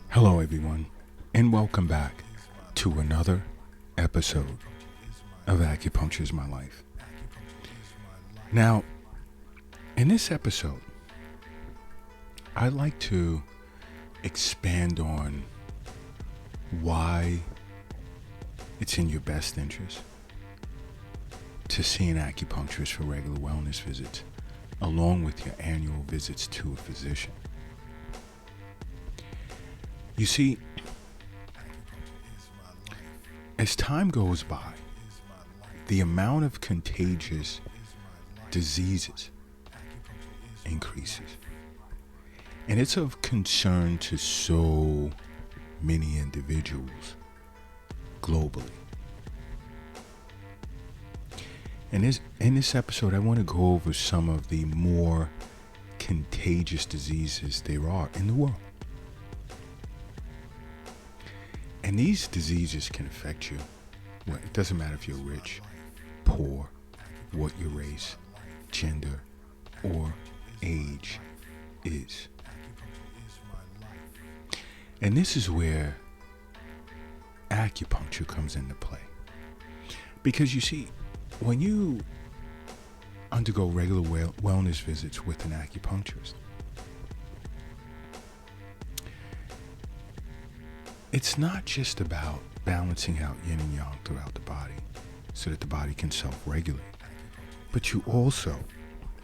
Hello, everyone, and welcome back to another episode of Acupuncture is My Life. Now, in this episode, I'd like to expand on why it's in your best interest to see an acupuncturist for regular wellness visits, along with your annual visits to a physician. You see, as time goes by, the amount of contagious diseases increases. And it's of concern to so many individuals globally. And in this episode, I want to go over some of the more contagious diseases there are in the world. And these diseases can affect you. Well, it doesn't matter if you're rich, poor, what your race, gender, or age is. And this is where acupuncture comes into play. Because you see, when you undergo regular wellness visits with an acupuncturist, it's not just about balancing out yin and yang throughout the body so that the body can self-regulate, but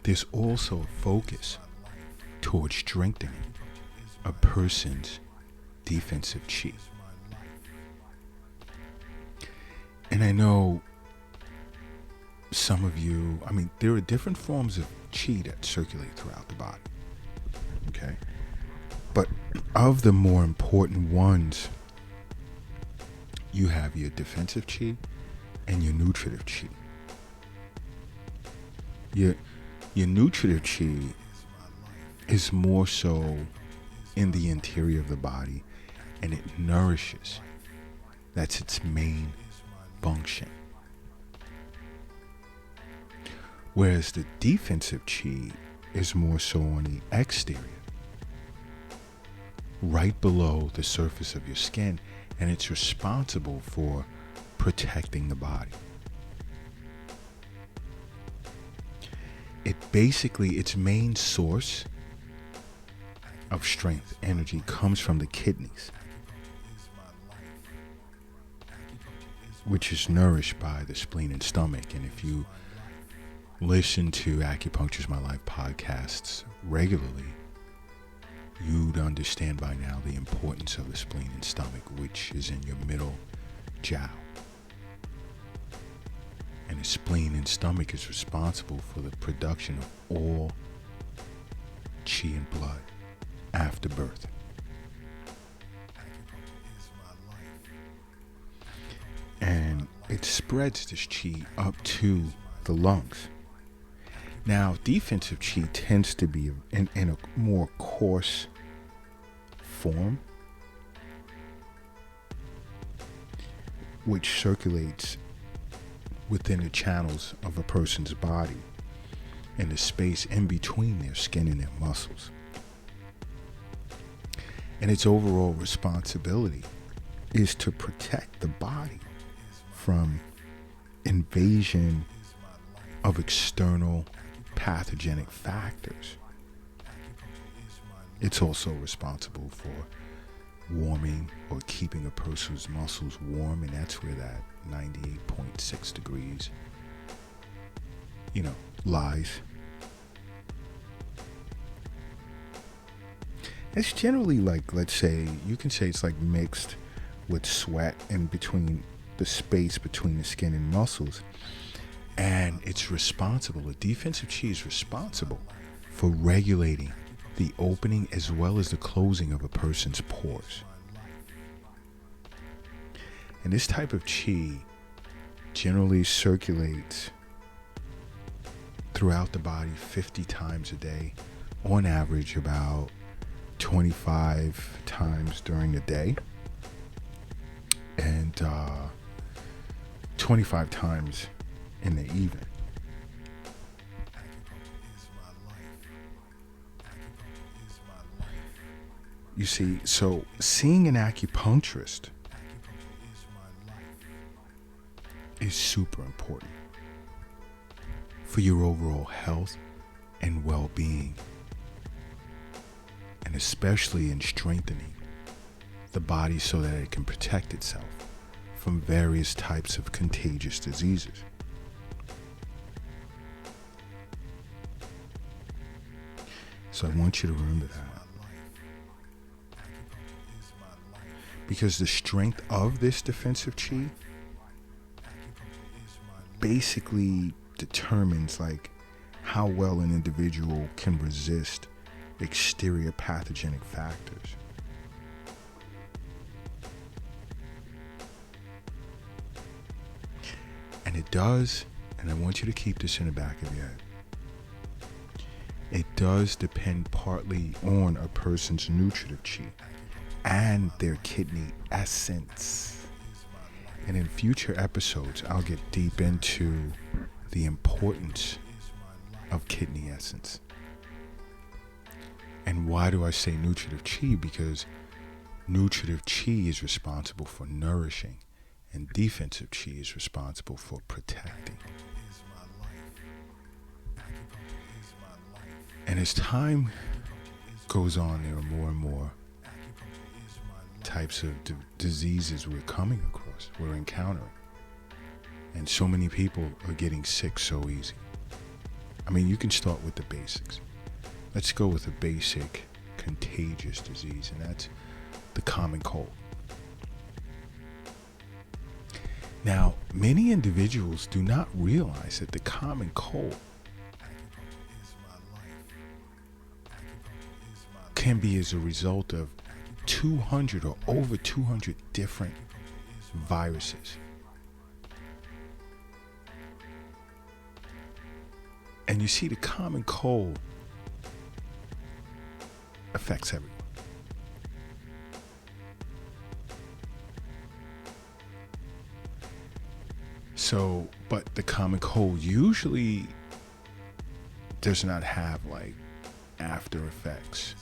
there's also a focus towards strengthening a person's defensive chi. And I know some of you, there are different forms of chi that circulate throughout the body, okay? But of the more important ones, you have your defensive chi and your nutritive chi. Your nutritive chi is more so in the interior of the body, and it nourishes. That's its main function. Whereas the defensive chi is more so on the exterior, right below the surface of your skin, and it's responsible for protecting the body. Its main source of strength, energy, comes from the kidneys, which is nourished by the spleen and stomach. And if you listen to Acupuncture is My Life podcasts regularly, you'd understand by now the importance of the spleen and stomach, which is in your middle jiao. And the spleen and stomach is responsible for the production of all chi and blood after birth. And it spreads this chi up to the lungs. Now, defensive chi tends to be in a more coarse form, which circulates within the channels of a person's body and the space in between their skin and their muscles. And its overall responsibility is to protect the body from invasion of external pathogenic factors. It's also responsible for warming or keeping a person's muscles warm, and that's where that 98.6 degrees, lies. It's generally let's say, you can say it's mixed with sweat in between the space between the skin and muscles. And it's responsible, the defensive chi is responsible for regulating the opening as well as the closing of a person's pores. And this type of chi generally circulates throughout the body 50 times a day, on average about 25 times during the day, and 25 times in the evening. You see, so seeing an acupuncturist is super important for your overall health and well-being, and especially in strengthening the body so that it can protect itself from various types of contagious diseases. So I want you to remember that. Because the strength of this defensive chi basically determines like how well an individual can resist exterior pathogenic factors. And it does, and I want you to keep this in the back of your head, it does depend partly on a person's nutritive chi and their kidney essence. And in future episodes, I'll get deep into the importance of kidney essence. And why do I say nutritive chi? Because nutritive chi is responsible for nourishing, and defensive chi is responsible for protecting. And as time goes on, there are more and more types of diseases we're coming across, we're encountering. And so many people are getting sick so easy. I mean, you can start with the basics. Let's go with a basic contagious disease, and that's the common cold. Now, many individuals do not realize that the common cold can be as a result of 200 or over 200 different viruses. And you see, the common cold affects everyone. So, but the common cold usually does not have like after effects,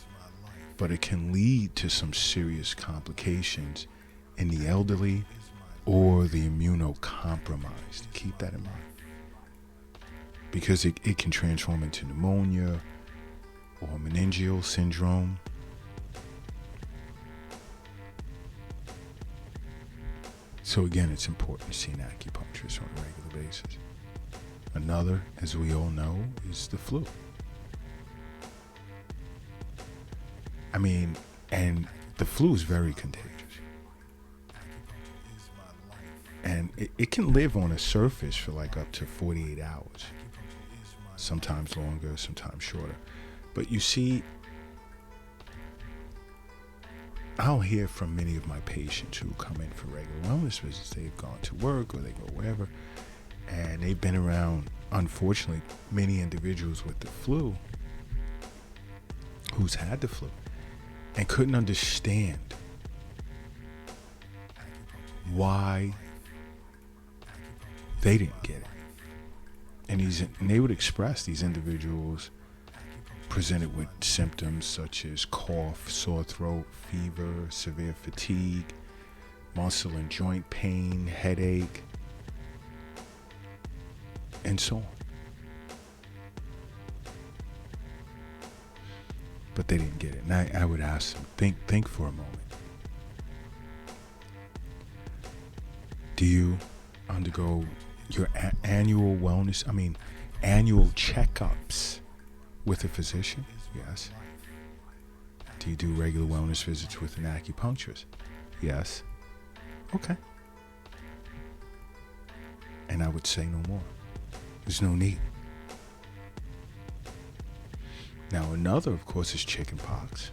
but it can lead to some serious complications in the elderly or the immunocompromised. Keep that in mind. Because it can transform into pneumonia or meningeal syndrome. So again, it's important to see an acupuncturist on a regular basis. Another, as we all know, is the flu. I mean, and the flu is very contagious. And it can live on a surface for like up to 48 hours. Sometimes longer, sometimes shorter. But you see, I'll hear from many of my patients who come in for regular wellness visits. They've gone to work or they go wherever, and they've been around, unfortunately, many individuals with the flu who's had the flu and couldn't understand why they didn't get it. And they would express, these individuals presented with symptoms such as cough, sore throat, fever, severe fatigue, muscle and joint pain, headache, and so on. But they didn't get it. And I would ask them, think for a moment. Do you undergo your annual checkups with a physician? Yes. Do you do regular wellness visits with an acupuncturist? Yes. Okay. And I would say no more. There's no need. Now, another, of course, is chickenpox.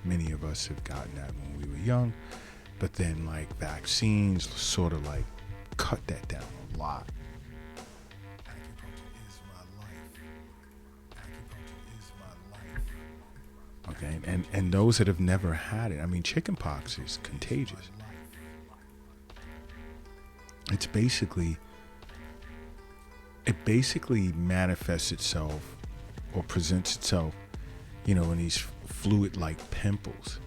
Many of us have gotten that when we were young, but then like vaccines sort of like cut that down a lot. Okay, and those that have never had it, I mean, chickenpox is contagious. It basically manifests itself or presents itself, in these fluid like pimples,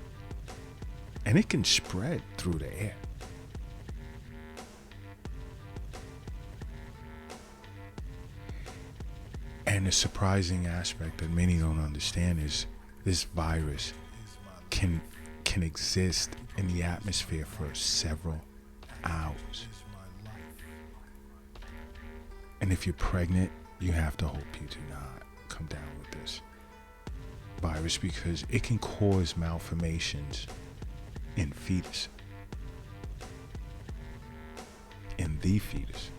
and it can spread through the air. And the surprising aspect that many don't understand is this virus can exist in the atmosphere for several hours. And if you're pregnant, you have to hope you do not come down with this virus, because it can cause malformations in fetus. In the fetus.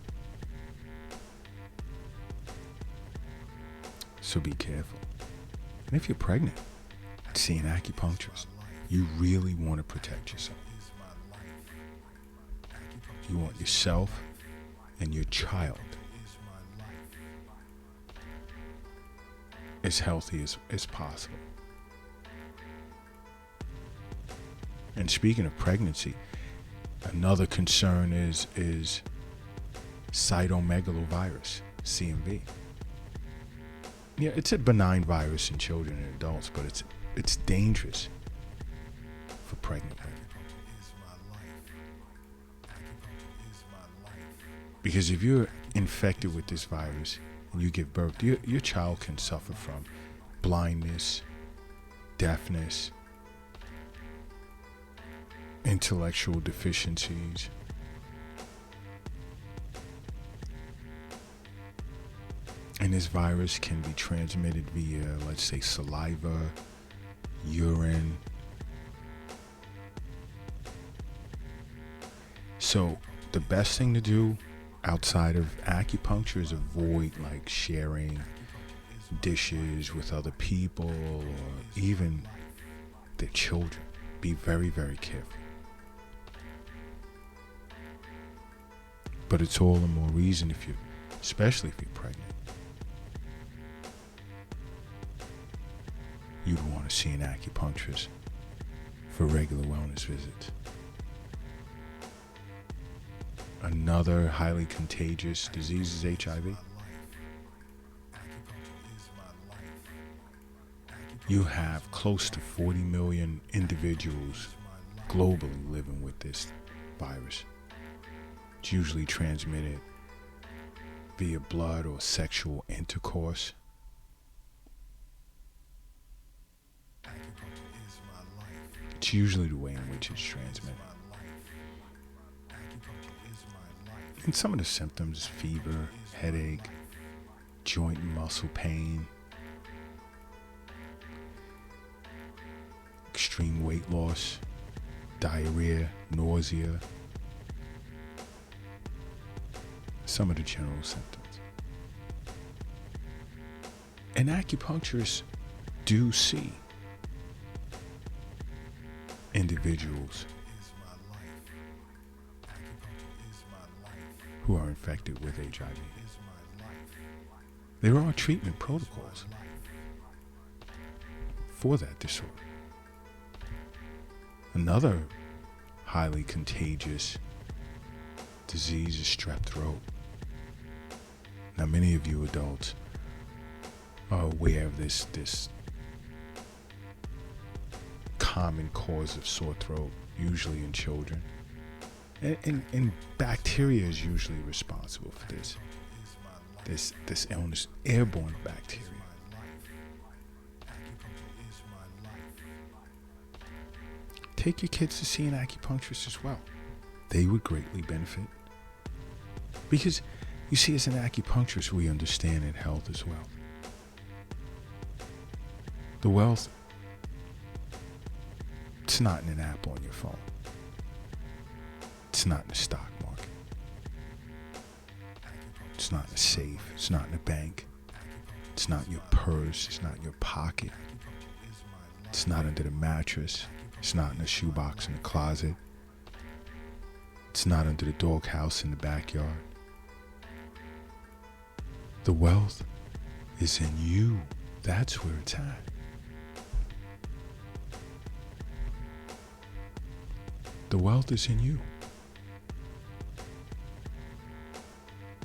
So be careful. And if you're pregnant, see an acupuncturist. You really want to protect yourself. You want yourself and your child as healthy as possible. And speaking of pregnancy, another concern is cytomegalovirus, CMV. Yeah, it's a benign virus in children and adults, but it's dangerous for pregnant women. Because if you're infected with this virus and you give birth, your child can suffer from blindness, deafness, intellectual deficiencies, and this virus can be transmitted via, let's say, saliva, urine. So the best thing to do outside of acupuncture is avoid like sharing dishes with other people or even their children. Be very, very careful. But it's all the more reason especially if you're pregnant, you'd want to see an acupuncturist for regular wellness visits. Another highly contagious disease is HIV. You have close to 40 million individuals globally living with this virus. It's usually transmitted via blood or sexual intercourse. It's usually the way in which it's transmitted. And some of the symptoms: fever, headache, joint and muscle pain, extreme weight loss, diarrhea, nausea. Some of the general symptoms. And acupuncturists do see individuals who are infected with HIV. There are treatment protocols for that disorder. Another highly contagious disease is strep throat. Now, many of you adults are aware of this common cause of sore throat, usually in children. And bacteria is usually responsible for this illness, airborne bacteria. Take your kids to see an acupuncturist as well. They would greatly benefit. Because, you see, as an acupuncturist, we understand that health is wealth. The wealth, it's not in an app on your phone. It's not in the stock market. It's not in a safe. It's not in a bank. It's not in your purse. It's not in your pocket. It's not under the mattress. It's not in a shoebox in the closet. It's not under the doghouse in the backyard. The wealth is in you. That's where it's at. The wealth is in you.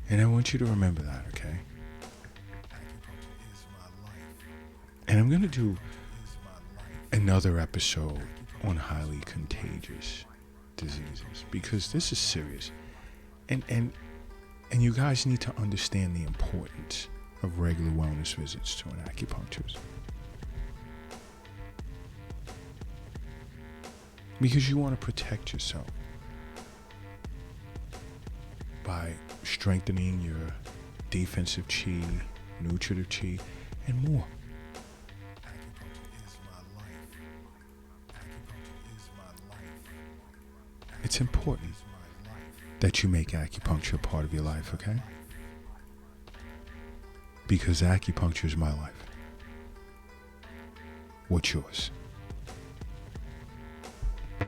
And I want you to remember that, okay? And I'm going to do another episode on highly contagious diseases, because this is serious. And you guys need to understand the importance of regular wellness visits to an acupuncturist. Because you want to protect yourself by strengthening your defensive chi, nutritive chi, and more. It's important that you make acupuncture a part of your life, okay? Because acupuncture is my life. What's yours?